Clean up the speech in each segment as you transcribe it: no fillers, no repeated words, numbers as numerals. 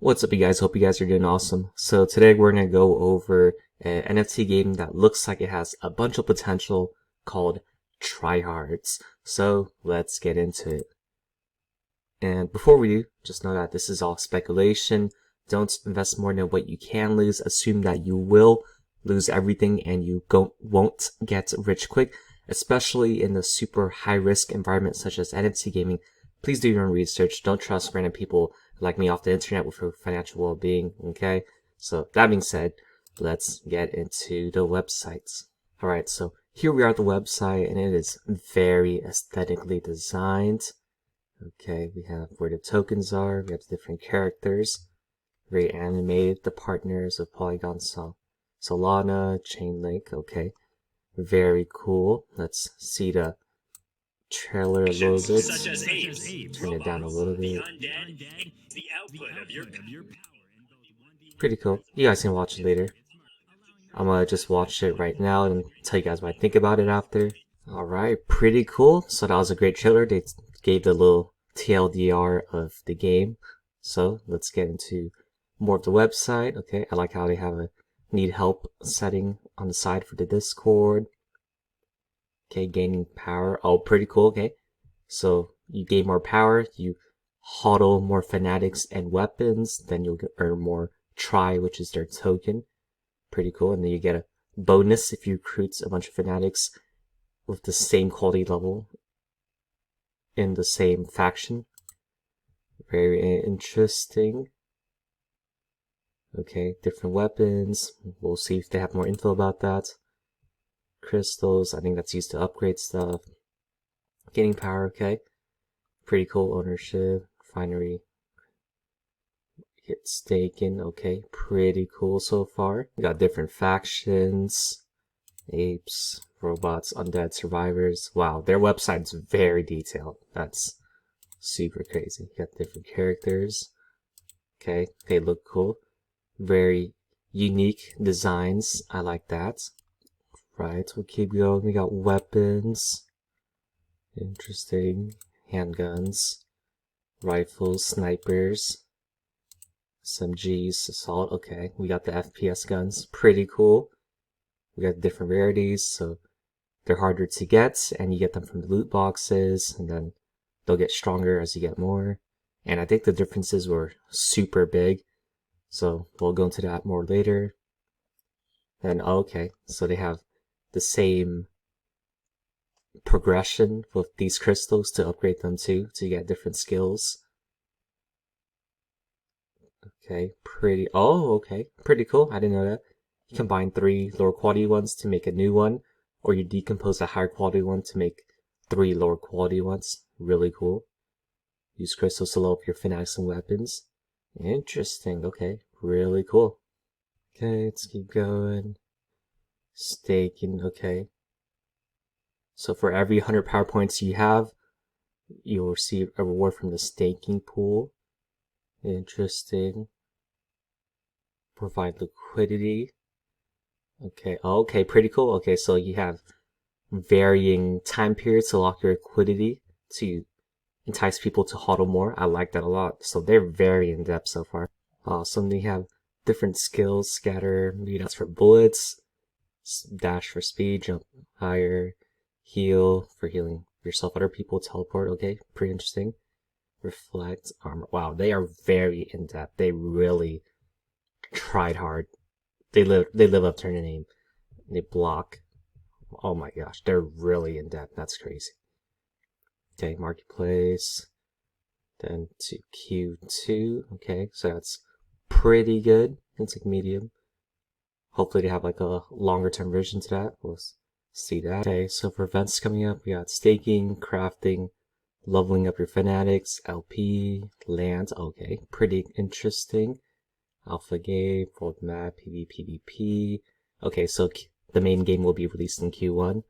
What's up, you guys? Hope you guys are doing awesome. So today we're going to go over an NFT game that looks like it has a bunch of potential called TryHards. So let's get into it. And before we do, just know that this is all speculation. Don't invest more than what you can lose. Assume that you will lose everything and you won't get rich quick, especially in the super high risk environment such as NFT gaming. Please do your own research. Don't trust random people like me off the internet with your financial well-being, okay? So that being said, let's get into the websites. Alright, so here we are at the website, and it is very aesthetically designed. Okay, we have where the tokens are, we have the different characters, very animated, the partners of Polygon, Solana, Chainlink, okay. Very cool. Let's see the trailer a little bit. Turn it down a little bit. Pretty cool. You guys can watch it later. I'm gonna just watch it right now and tell you guys what I think about it after. Alright, pretty cool. So that was a great trailer. They gave the little TLDR of the game. So let's get into more of the website. Okay, I like how they have a need help setting on the side for the Discord. Okay, gaining power. Oh, pretty cool. Okay, so you gain more power, you hodl more fanatics and weapons, then you'll earn more Try, which is their token. Pretty cool. And then you get a bonus if you recruit a bunch of fanatics with the same quality level in the same faction. Very interesting. Okay, different weapons. We'll see if they have more info about that. Crystals, I think that's used to upgrade stuff. Gaining power, okay. Pretty cool. Ownership, refinery. Get staking, okay. Pretty cool so far. We got different factions. Apes, robots, undead, survivors. Wow, their website's very detailed. That's super crazy. You got different characters. Okay, they look cool. Very unique designs. I like that. Right, we'll keep going. We got weapons. Interesting. Handguns. Rifles, snipers. SMGs, assault. Okay, we got the FPS guns. Pretty cool. We got different rarities, so they're harder to get, and you get them from the loot boxes, and then they'll get stronger as you get more. And I think the differences were super big, so we'll go into that more later. And okay, so they have the same progression with these crystals to upgrade them too, to get different skills. Okay, pretty cool. I didn't know that. You combine 3 lower quality ones to make a new one, or you decompose a higher quality one to make 3 lower quality ones. Really cool. Use crystals to level up your fanatics and weapons. Interesting, okay. Really cool. Okay, let's keep going. Staking, okay. So for every 100 power points you have, you'll receive a reward from the staking pool. Interesting. Provide liquidity. Okay, pretty cool. Okay, so you have varying time periods to lock your liquidity to entice people to hodl more. I like that a lot. So they're very in depth so far. Awesome. They have different skills. Scatter, maybe that's for bullets. Dash for speed, jump higher. Heal for healing yourself, other people. Teleport, okay, pretty interesting. Reflect, armor. Wow, they are very in depth. They really tried hard. They live up to their name. They block. Oh my gosh, they're really in depth. That's crazy. Okay, marketplace. Then to Q2. Okay, so that's pretty good. It's like medium. Hopefully they have like a longer term version to that. We'll see that. Okay, so for events coming up, we got staking, crafting, leveling up your fanatics, LP, land. Okay, pretty interesting. Alpha game, world map, PvP. Okay, so the main game will be released in Q1.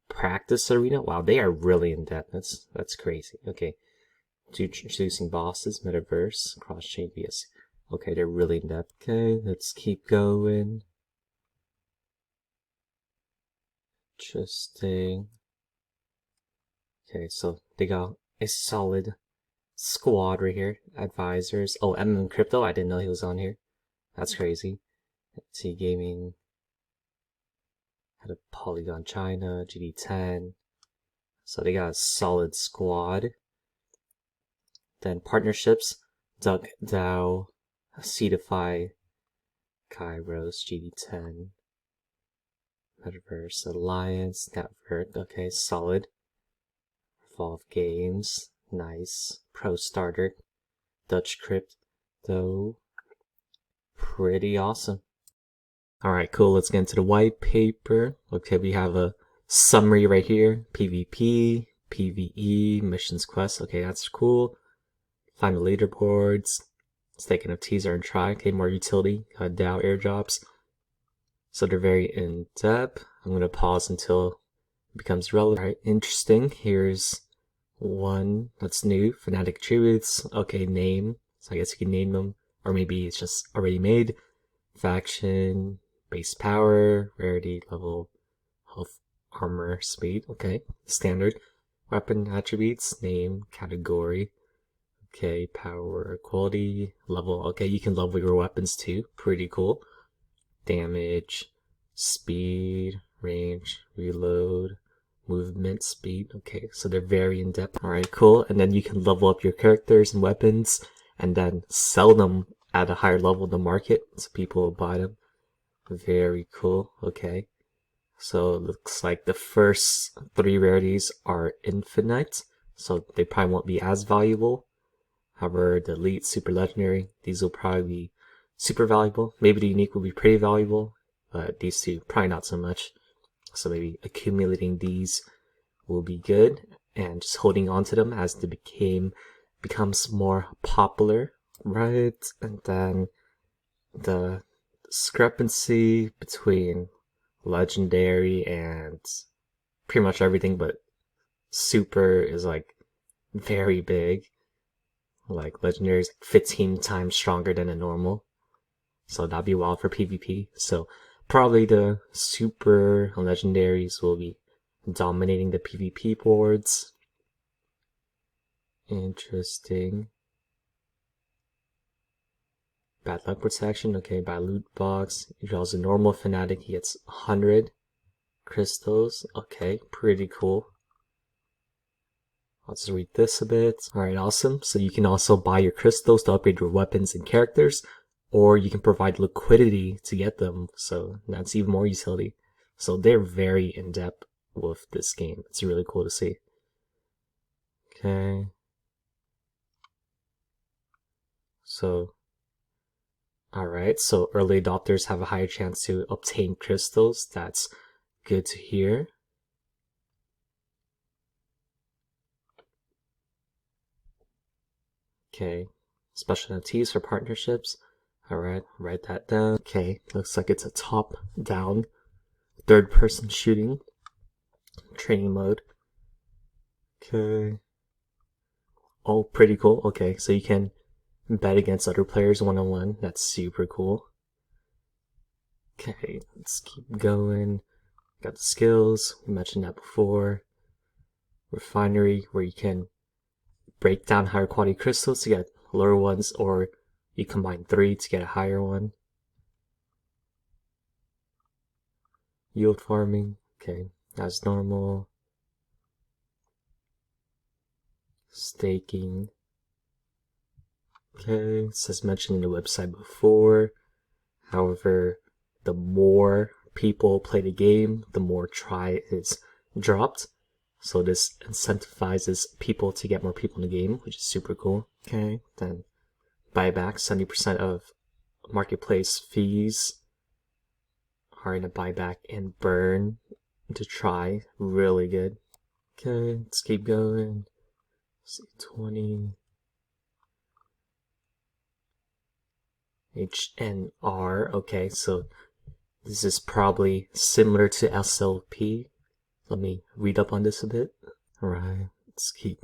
Practice arena. Wow, they are really in depth. That's crazy. Okay, introducing bosses, metaverse, cross chain VS. Okay, they're really in depth. Okay, let's keep going. Interesting. Okay, so they got a solid squad right here. Advisors. Oh, Crypto. I didn't know he was on here. That's crazy. T Gaming. Had a Polygon China, GD10. So they got a solid squad. Then partnerships. Duck DAO, Seedify, Kairos, GD10. Metaverse Alliance, Network, okay, solid. Evolve Games, nice. Pro Starter, Dutch Crypto, pretty awesome. Alright, cool, let's get into the white paper. Okay, we have a summary right here. PvP, PvE, missions quest, okay, that's cool. Find the leaderboards. Stake NFTs are in try, okay, more utility, DAO airdrops. So they're very in-depth. I'm going to pause until it becomes relevant. All right, interesting. Here's one that's new. Fanatic attributes. Okay, name. So I guess you can name them. Or maybe it's just already made. Faction. Base power. Rarity. Level. Health. Armor. Speed. Okay, standard. Weapon attributes. Name. Category. Okay, power. Quality. Level. Okay, you can level your weapons too. Pretty cool. Damage, speed, range, reload, movement, speed. Okay, so they're very in-depth. Alright, cool. And then you can level up your characters and weapons and then sell them at a higher level in the market so people will buy them. Very cool. Okay. So it looks like the first 3 rarities are infinite, so they probably won't be as valuable. However, the elite, super legendary, these will probably be super valuable. Maybe the unique will be pretty valuable, but these two probably not so much. So maybe accumulating these will be good, and just holding on to them as they becomes more popular, right? And then the discrepancy between legendary and pretty much everything but super is like very big. Like legendary is like 15 times stronger than a normal. So that'd be wild for PvP. So probably the super legendaries will be dominating the PvP boards. Interesting. Bad luck protection. Okay, by loot box. He draws a normal fanatic. He gets 100 crystals. Okay, pretty cool. I'll just read this a bit. Alright, awesome. So you can also buy your crystals to upgrade your weapons and characters, or you can provide liquidity to get them. So that's even more utility. So they're very in-depth with this game. It's really cool to see. Okay. So, alright, so early adopters have a higher chance to obtain crystals. That's good to hear. Okay, special NFTs for partnerships. Alright, write that down. Okay, looks like it's a top-down, third-person shooting. Training mode. Okay. Oh, pretty cool. Okay, so you can bet against other players one-on-one. That's super cool. Okay, let's keep going. Got the skills. We mentioned that before. Refinery, where you can break down higher quality crystals to get lower ones, or you combine 3 to get a higher one. Yield farming. Okay, as normal. Staking. Okay, this is mentioned in the website before. However, the more people play the game, the more try is dropped. So this incentivizes people to get more people in the game, which is super cool. Okay, then buyback, 70% of marketplace fees are in a buyback and burn to try. Really good. Okay, let's keep going. C20. HNR. Okay, so this is probably similar to SLP. Let me read up on this a bit. Alright, let's keep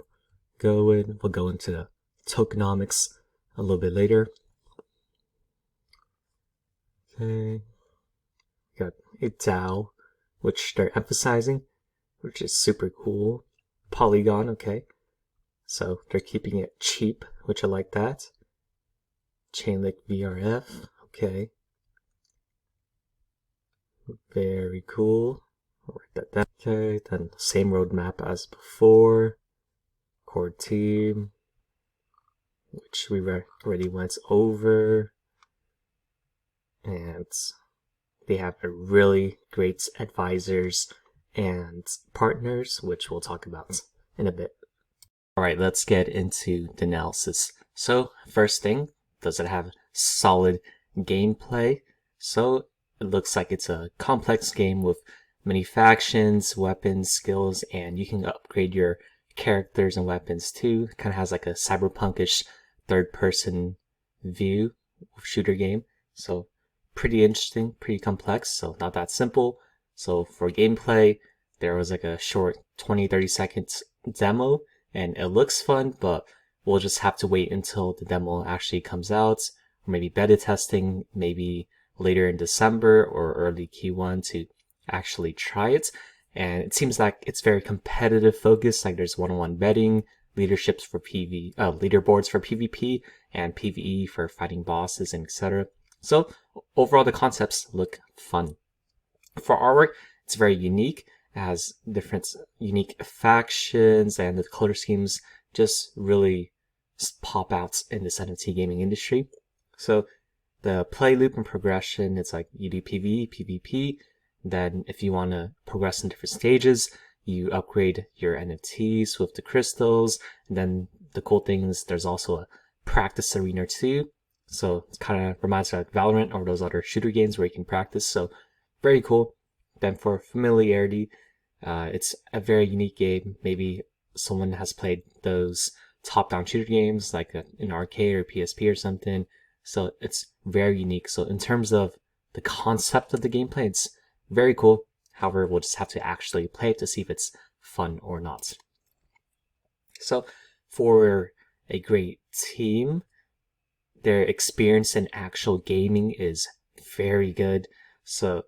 going. We'll go into the tokenomics a little bit later. Okay. Got a DAO, which they're emphasizing, which is super cool. Polygon, okay. So they're keeping it cheap, which I like that. Chainlink VRF, okay. Very cool. I'll write that down. Okay, then same roadmap as before. Core team, which we already went over. And they have a really great advisors and partners, which we'll talk about in a bit. All right, let's get into the analysis. So first thing, does it have solid gameplay? So it looks like it's a complex game with many factions, weapons, skills, and you can upgrade your characters and weapons too. Kind of has like a cyberpunkish third-person view shooter game. So pretty interesting, pretty complex, so not that simple. So for gameplay, there was like a short 20-30 seconds demo, and it looks fun, but we'll just have to wait until the demo actually comes out, or maybe beta testing, maybe later in December or early Q1 to actually try it. And it seems like it's very competitive focused, like there's one-on-one betting, leaderships for leaderboards for PvP, and PvE for fighting bosses, and etc. So overall, the concepts look fun. For artwork, it's very unique. It has different unique factions, and the color schemes just really pop out in this NFT gaming industry. So the play loop and progression, it's like you do PvE, PvP. Then if you want to progress in different stages, you upgrade your NFTs with the crystals. And then the cool thing is there's also a practice arena too. So it kind of reminds me of Valorant or those other shooter games where you can practice. So very cool. Then for familiarity, it's a very unique game. Maybe someone has played those top-down shooter games like an arcade or PSP or something. So it's very unique. So in terms of the concept of the gameplay, it's very cool. However, we'll just have to actually play it to see if it's fun or not. So for a great team, their experience in actual gaming is very good. So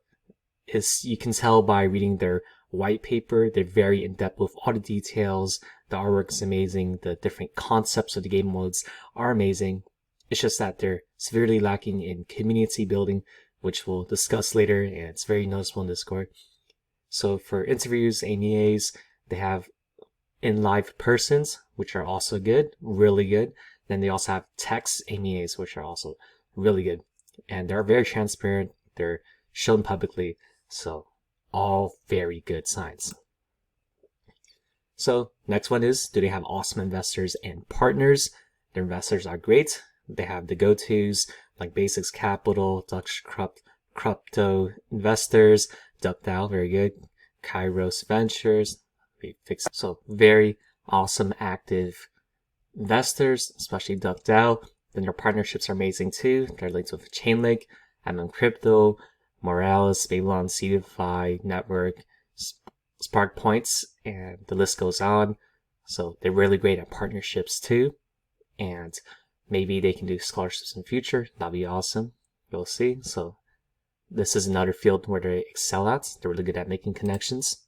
you can tell by reading their white paper, they're very in-depth with all the details. The artwork is amazing. The different concepts of the game modes are amazing. It's just that they're severely lacking in community building, which we'll discuss later, and it's very noticeable in Discord. So for interviews, AMAs, they have in-live persons, which are also good, really good. Then they also have text AMAs, which are also really good. And they're very transparent. They're shown publicly. So all very good signs. So next one is, do they have awesome investors and partners? Their investors are great. They have the go-tos like Basics Capital, Dutch Crypto Investors, DuckDAO, very good. Kairos Ventures, so very awesome active investors, especially DuckDAO. Then their partnerships are amazing too. They're linked with Chainlink, MM Crypto, Morales, Babylon, Seedify, Network, Spark Points, and the list goes on. So they're really great at partnerships too. And maybe they can do scholarships in the future. That'd be awesome. We'll see. So this is another field where they excel at. They're really good at making connections.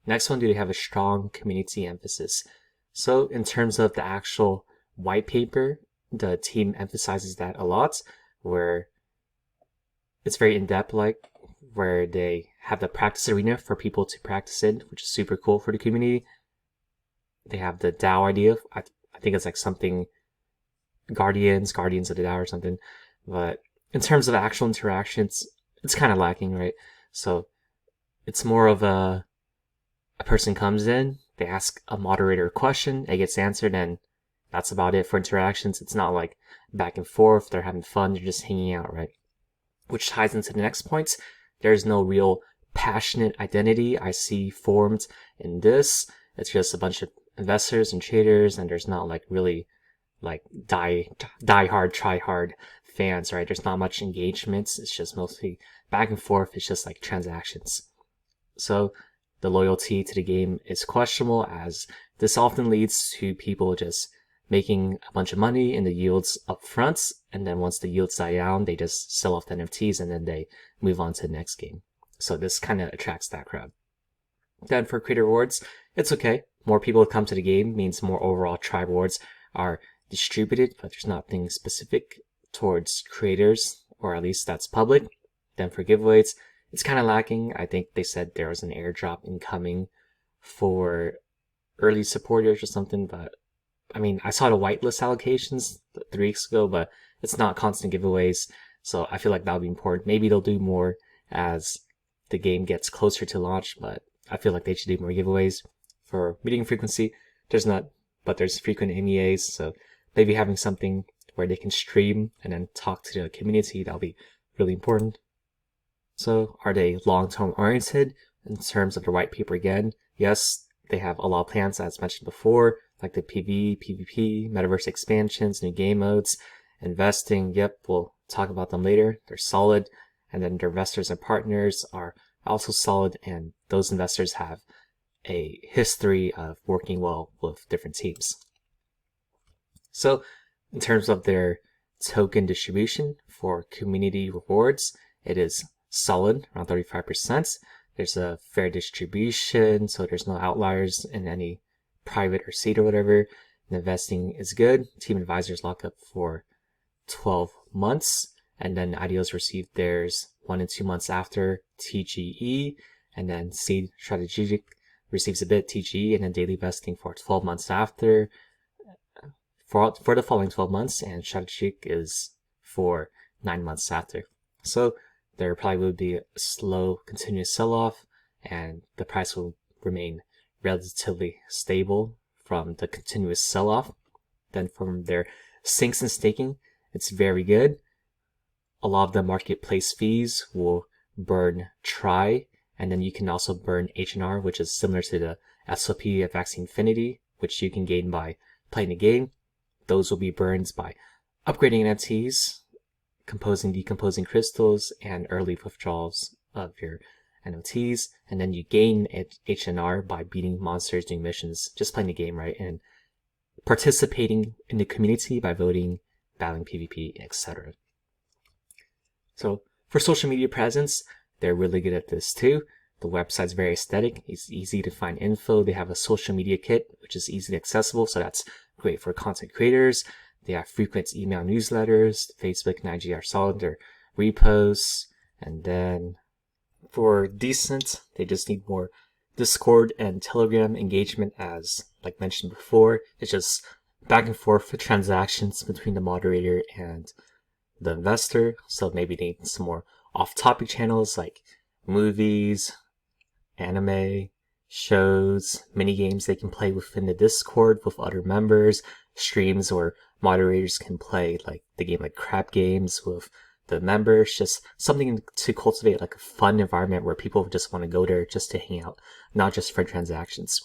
Next one, do they have a strong community emphasis? So in terms of the actual white paper, the team emphasizes that a lot, where it's very in-depth, like where they have the practice arena for people to practice in, which is super cool for the community. They have the DAO idea. I think it's like something Guardians of the DAO or something. But in terms of actual interactions, it's kind of lacking, right? So it's more of a person comes in, they ask a moderator a question, it gets answered, and that's about it for interactions. It's not like back and forth, they're having fun, they're just hanging out, right? Which ties into the next point. There's no real passionate identity I see formed in this. It's just a bunch of investors and traders, and there's not like really like die hard, try hard fans, right? There's not much engagement. It's just mostly back and forth. It's just like transactions. So the loyalty to the game is questionable, as this often leads to people just making a bunch of money in the yields up front, and then once the yields die down, they just sell off the NFTs and then they move on to the next game. So this kind of attracts that crowd. Then for creator rewards, it's okay. more people come to the game means more overall TryHards are distributed, but there's nothing specific towards creators, or at least that's public. Then for giveaways, it's kind of lacking. I think they said there was an airdrop incoming for early supporters or something, but I mean, I saw the whitelist allocations 3 weeks ago, but it's not constant giveaways, so I feel like that'll be important. Maybe they'll do more as the game gets closer to launch, but I feel like they should do more giveaways. For meeting frequency, there's not, but there's frequent MEAs, so maybe having something where they can stream and then talk to the community, that'll be really important. So are they long-term oriented in terms of the white paper again? Yes, they have a lot of plans as mentioned before, like the PvE, PvP, metaverse expansions, new game modes, investing. Yep, we'll talk about them later. They're solid. And then their investors and partners are also solid, and those investors have a history of working well with different teams. So in terms of their token distribution for community rewards, it is solid, around 35%. There's a fair distribution, so there's no outliers in any private or seed or whatever. And investing is good. Team advisors lock up for 12 months, and then IDOs receive theirs 1 and 2 months after TGE, and then seed strategic receives a bit TGE, and then daily vesting for 12 months after for the following 12 months, and strategic is for 9 months after. So there probably would be a slow continuous sell-off, and the price will remain relatively stable from the continuous sell-off. Then from their sinks and staking, it's very good. A lot of the marketplace fees will burn Try, and then you can also burn H&R, which is similar to the SOP of Axie Infinity, which you can gain by playing the game. Those will be burned by upgrading NFTs, composing, decomposing crystals, and early withdrawals of your NFTs. And then you gain H&R by beating monsters, doing missions, just playing the game, right? And participating in the community by voting, battling PvP, etc. So for social media presence, they're really good at this too. The website's very aesthetic. It's easy to find info. They have a social media kit, which is easily accessible, so that's great for content creators. They have frequent email newsletters. Facebook and IG are solid. Their reposts. And then for decent, they just need more Discord and Telegram engagement, as like mentioned before. It's just back and forth for transactions between the moderator and the investor. So maybe they need some more off-topic channels like movies, anime, shows, mini games they can play within the Discord with other members, streams where moderators can play like the game like crap games with the members, just something to cultivate like a fun environment where people just want to go there just to hang out, not just for transactions.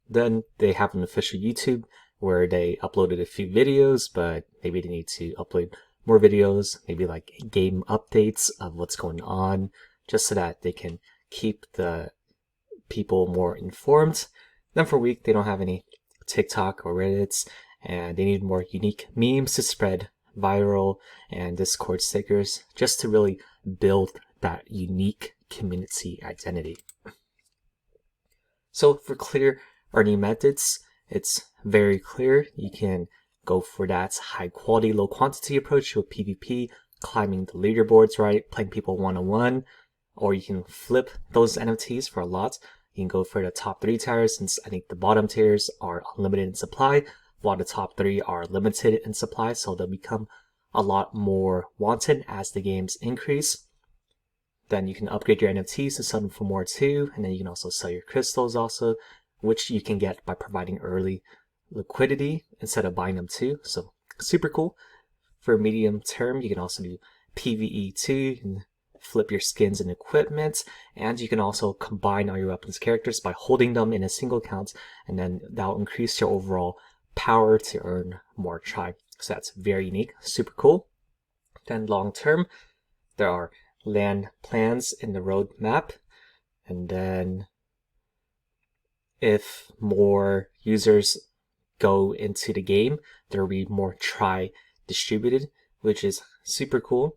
Then they have an official YouTube where they uploaded a few videos, but maybe they need to upload more videos, maybe like game updates of what's going on, just so that they can keep the people more informed. Then for week, they don't have any TikTok or Reddits, and they need more unique memes to spread viral and Discord stickers just to really build that unique community identity. So for clear earning methods, it's very clear. You can go for that high quality, low quantity approach with PvP, climbing the leaderboards, right? Playing people one-on-one, or you can flip those NFTs for a lot. You can go for the top 3 tiers, since I think the bottom tiers are unlimited in supply, while the top 3 are limited in supply, so they'll become a lot more wanted as the games increase. Then you can upgrade your NFTs to sell them for more too, and then you can also sell your crystals also, which you can get by providing early liquidity instead of buying them too. So super cool. For medium term, you can also do PvE too. You can flip your skins and equipment, and you can also combine all your weapons characters by holding them in a single account, and then that'll increase your overall power to earn more Try. So that's very unique, super cool. Then long term, there are land plans in the roadmap, and then if more users go into the game, there will be more Try distributed, which is super cool.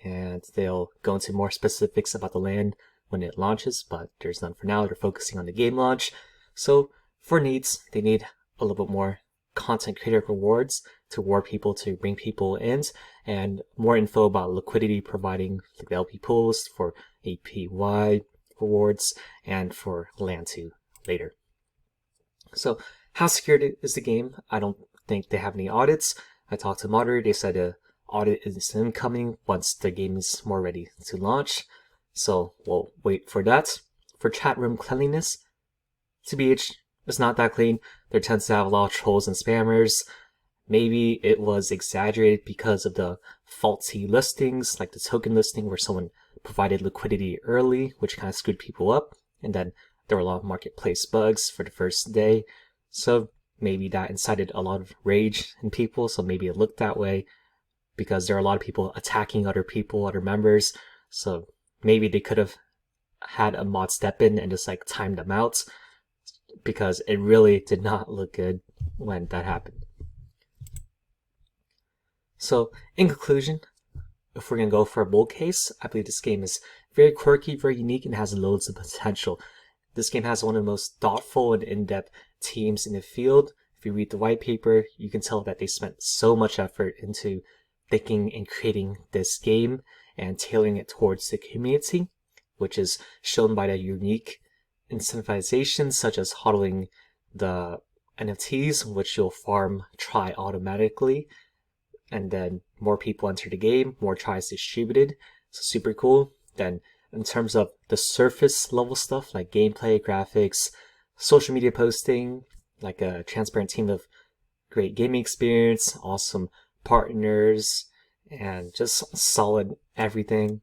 And they'll go into more specifics about the land when it launches, but there's none for now. They're focusing on the game launch. So for needs, they need a little bit more content creator rewards to reward people, to bring people in, and more info about liquidity, providing the LP pools for APY rewards and for land to later. So how secured is the game? I don't think they have any audits. I talked to moderator, they said an audit is incoming once the game is more ready to launch. So we'll wait for that. For chat room cleanliness, TBH, it's not that clean. There tends to have a lot of trolls and spammers. Maybe it was exaggerated because of the faulty listings, like the token listing where someone provided liquidity early, which kind of screwed people up. And then there were a lot of marketplace bugs for the first day. So maybe that incited a lot of rage in people. So maybe it looked that way because there are a lot of people attacking other people, other members. So maybe they could have had a mod step in and just like timed them out, because it really did not look good when that happened. So in conclusion, if we're going to go for a bull case, I believe this game is very quirky, very unique, and has loads of potential. This game has one of the most thoughtful and in-depth teams in the field. If you read the white paper, you can tell that they spent so much effort into thinking and creating this game and tailoring it towards the community, which is shown by the unique incentivizations such as hodling the NFTs, which you'll farm try automatically, and then more people enter the game, more tries distributed. So super cool. Then in terms of the surface level stuff like gameplay, graphics, social media posting, like a transparent team of great gaming experience, awesome partners, and just solid everything.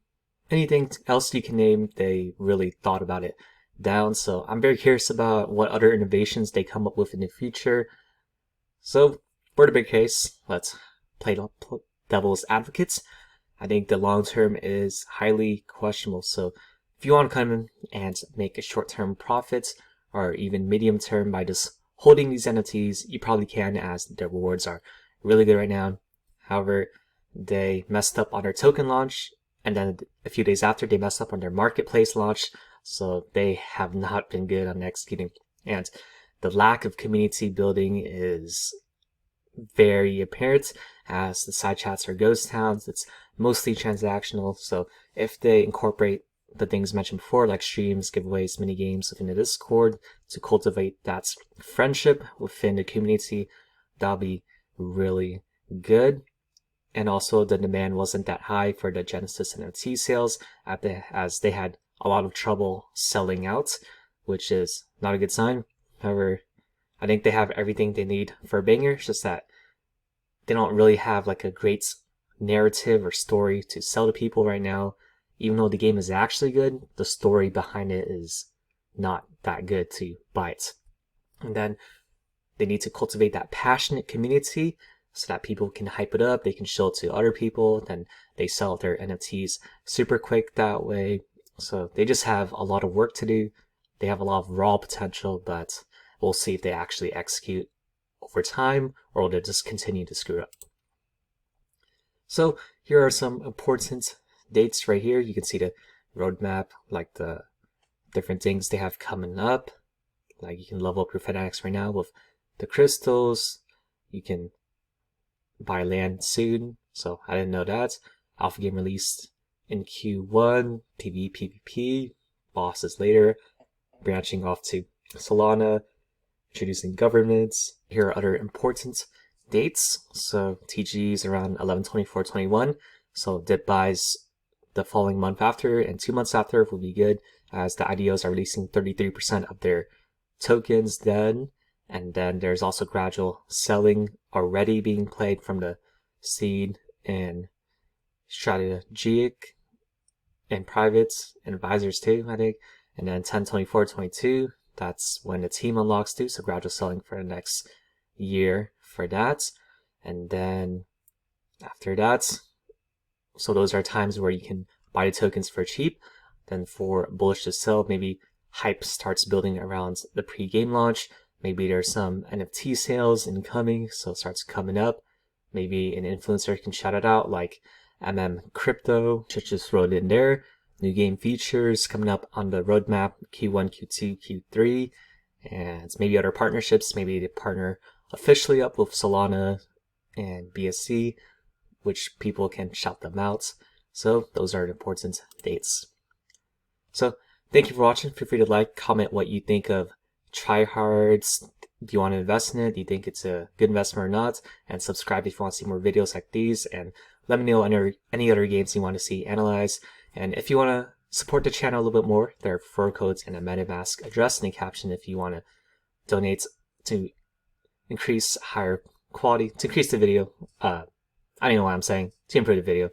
Anything else you can name, they really thought about it down. So I'm very curious about what other innovations they come up with in the future. So for the big case, let's play devil's advocates. I think the long term is highly questionable. So if you want to come in and make a short-term profit or even medium term by just holding these NFTs, you probably can, as the rewards are really good right now. However, they messed up on their token launch, and then a few days after they messed up on their marketplace launch. So they have not been good on executing. And the lack of community building is very apparent, as the side chats are ghost towns. It's mostly transactional. So if they incorporate the things mentioned before, like streams, giveaways, mini games within the Discord to cultivate that friendship within the community, that'll be really good. And also the demand wasn't that high for the Genesis NFT sales, as they had a lot of trouble selling out, which is not a good sign. However, I think they have everything they need for a banger. It's just that they don't really have like a great narrative or story to sell to people right now. Even though the game is actually good, the story behind it is not that good to buy it. And then they need to cultivate that passionate community so that people can hype it up, they can show it to other people, then they sell their NFTs super quick that way. So they just have a lot of work to do. They have a lot of raw potential, but we'll see if they actually execute over time, or will they just continue to screw up. So here are some important dates right here. You can see the roadmap, like the different things they have coming up. Like you can level up your FedEx right now with the crystals. You can buy land soon. So I didn't know that. Alpha game released in Q1. PvP, bosses later. Branching off to Solana. Introducing governments. Here are other important dates. So TG is around 11/24/21. So dip buys the following month after and 2 months after will be good, as the IDOs are releasing 33% of their tokens then. And then there's also gradual selling already being played from the seed and strategic and privates and advisors too, I think. And then 10/24/22, that's when the team unlocks too. So gradual selling for the next year for that. And then after that, so those are times where you can buy the tokens for cheap. Then for bullish to sell, maybe hype starts building around the pre-game launch. Maybe there's some NFT sales incoming, so it starts coming up. Maybe an influencer can shout it out, like Crypto, just wrote in there. New game features coming up on the roadmap, Q1, Q2, Q3. and maybe other partnerships. Maybe they partner officially up with Solana and BSC, which people can shout them out. So those are important dates. So thank you for watching. Feel free to like, comment what you think of TryHards. Do you want to invest in it? Do you think it's a good investment or not? And subscribe if you want to see more videos like these. And let me know any other games you want to see analyzed. And if you want to support the channel a little bit more, there are referral codes and a MetaMask address in the caption if you want to donate to increase higher quality, to increase the video. I don't know what I'm saying, to improve the video.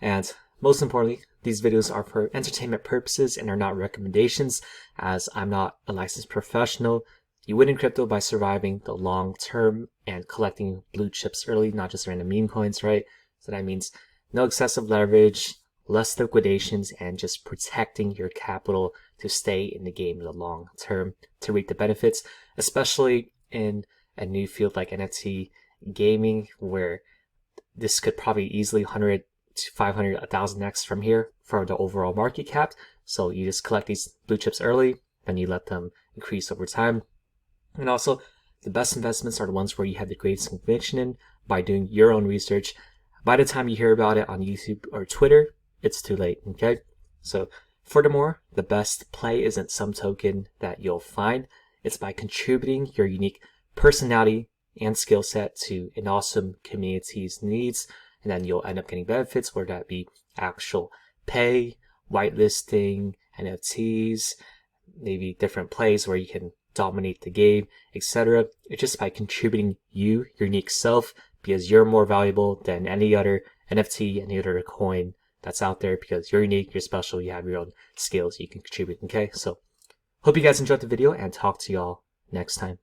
And most importantly, these videos are for entertainment purposes and are not recommendations, as I'm not a licensed professional. You win in crypto by surviving the long term and collecting blue chips early, not just random meme coins, right? So that means no excessive leverage, less liquidations, and just protecting your capital to stay in the game in the long term to reap the benefits, especially in a new field like NFT gaming, where this could probably easily 100 to 500, 1,000x from here for the overall market cap. So you just collect these blue chips early, then you let them increase over time. And also, the best investments are the ones where you have the greatest conviction in by doing your own research. By the time you hear about it on YouTube or Twitter, it's too late, okay? So furthermore, the best play isn't some token that you'll find. It's by contributing your unique personality and skill set to an awesome community's needs, and then you'll end up getting benefits, whether that be actual pay, whitelisting, NFTs, maybe different plays where you can dominate the game, etc. It's just by contributing your unique self, because you're more valuable than any other NFT, any other coin that's out there, because you're unique, you're special, you have your own skills you can contribute, okay? So hope you guys enjoyed the video, and talk to y'all next time.